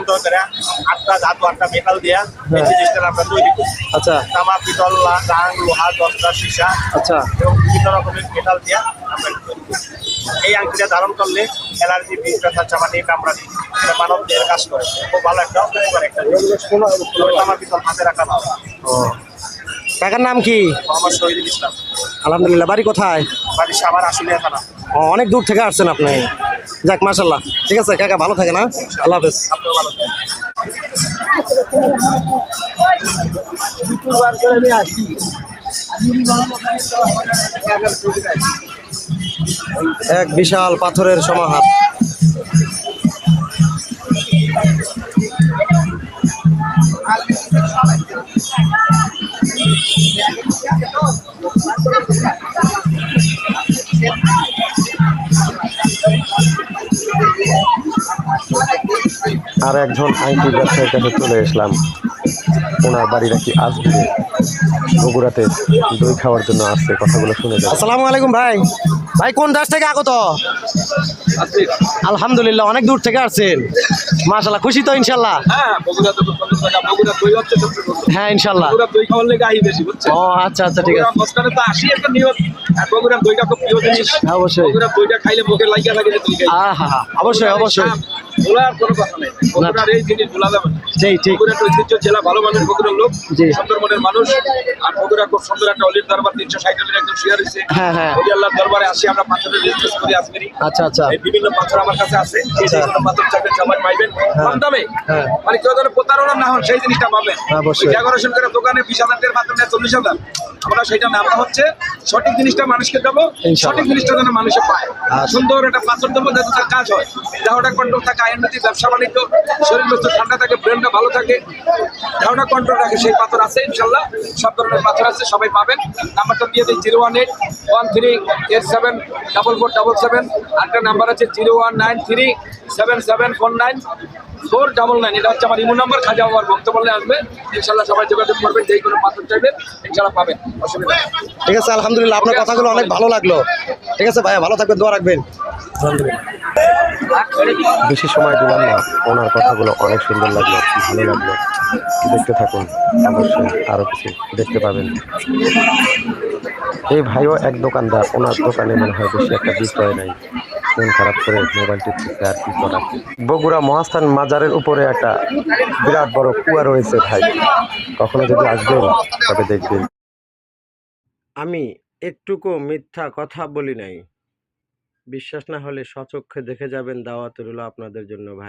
সুন্দর করে 8টা ধাতু 8টা মেটাল দিয়া এই জিনিসটা আমরা তৈরি করি। আচ্ছা তামা, পিতল, রাং, লোহা, দরজা, সীসা আচ্ছা এবং বিভিন্ন রকমের মেটাল দিয়া আমরা তৈরি করি। এই আংটিটা ধারণ করলে অ্যালার্জি, বিষ, ব্যথা, চাপানি, কামড়ানি মানব দেহের কাজ করে। খুব ভালো একটা উপকার একটা জিনিস। তামা, পিতল হাতে রাখা ভালো। ও কাকার নাম কি? মোহাম্মদ শহীদুল ইসলাম। আলহামদুলিল্লাহ। বাড়ি কোথায়? বাড়ি সাভার আশুলিয়া থানা। ও অনেক দূর থেকে আসছেন আপনি। যাক মাশাল্লাহ, ঠিক আছে কাকা, ভালো থাকে না। আল্লাহ হাফেজ। আপনিও ভালো থাকবেন। এক বিশাল পাথরের সমাহার। আর একজন আংটি ব্যবসায়ীর কাছে চলে আসলাম। ওনার বাড়ি নাকি আসবে বগুড়াতে দই খাওয়ার জন্য আসছে। কথাগুলো শুনে যান। আসসালামু আলাইকুম ভাই। ভাই কোন দেশ থেকে আগত? আলহামদুলিল্লাহ, অনেক দূর থেকে আসছেন। মাশাআল্লাহ, খুশি তো ইনশাল্লাহ? হ্যাঁ ইনশাল্লাহ। ও আচ্ছা আচ্ছা, ঠিক আছে। অবশ্যই অবশ্যই অবশ্যই। জেলা ভালো মানের বগুড়ার লোক, সুন্দর মনের মানুষ। আর বগুড়া খুব সুন্দর একটা অলির দরবার, 360 অলির একজন শেয়ার হয়েছে। অলি আল্লাহর দরবারে আসি আমরা পাথরের বিজনেস করি আজকেরই। আচ্ছা আচ্ছা। এই বিভিন্ন পাথর আমার কাছে আছে। যে কোনো পাথর চাইবেন সবাই পাইবেন কম দামে। মানে কেউ যেন প্রতারণা না হন সেই জিনিসটা পাবেন। ডেকোরেশন করে দোকানে 20,000 টাকার পাথর নেয় 40,000, আমরা সেটা না, আমরা হচ্ছে সঠিক জিনিসটা মানুষকে দেবো, সঠিক জিনিসটা যেন মানুষে পায়। সুন্দর একটা পাথর দেবো যাতে তার কাজ হয়, দেহটা কন্ট্রোল থাকে, আইননীতি, ব্যবসা বাণিজ্য, শরীর বস্তু ঠান্ডা থাকে, ব্রেনটা ভালো থাকে, দেহটা কন্ট্রোল রাখে। সেই পাথর আছে ইনশাল্লাহ, সব ধরনের পাথর আছে, সবাই পাবেন। নাম্বারটা দিয়ে দিই 01813874477। আরেকটা নাম্বার আছে 01937749499। এটা হচ্ছে আমার ইমো নাম্বার। খাজা বাবার ভক্ত বললে আসবে ইনশাল্লাহ, সবাই যোগাযোগ করবেন। যেই কোনো পাথর চাইবেন ইনশাল্লাহ পাবেন, অসুবিধা নেই। ঠিক আছে আলহামদুলিল্লাহ, আপনার কথাগুলো অনেক ভালো লাগলো। ঠিক আছে ভাইয়া, ভালো থাকবেন, দোয়া রাখবেন। বেশি সময় দিলাম না, ওনার কথাগুলো অনেক সুন্দর লাগলো, ভালো লাগলো। দেখতে থাকুন, অবশ্যই আরো কিছু দেখতে পাবেন। এই ভাইও এক দোকানদার, ওনার দোকানে মনে হয় বেশি একটা বিক্রয় নাই। মন খারাপ করে মোবাইল টিপতেছে, আর কি করার। বগুড়া মহাস্থান মাজারের উপরে একটা বিরাট বড় কুয়া রয়েছে ভাই, কখনো যদি আসবেন তবে দেখবেন। আমি একটুকু মিথ্যা কথা বলি নাই। বিশ্বাস না হলে স্বচক্ষে দেখে যাবেন। দাওয়াত রইল আপনাদের জন্য ভাই।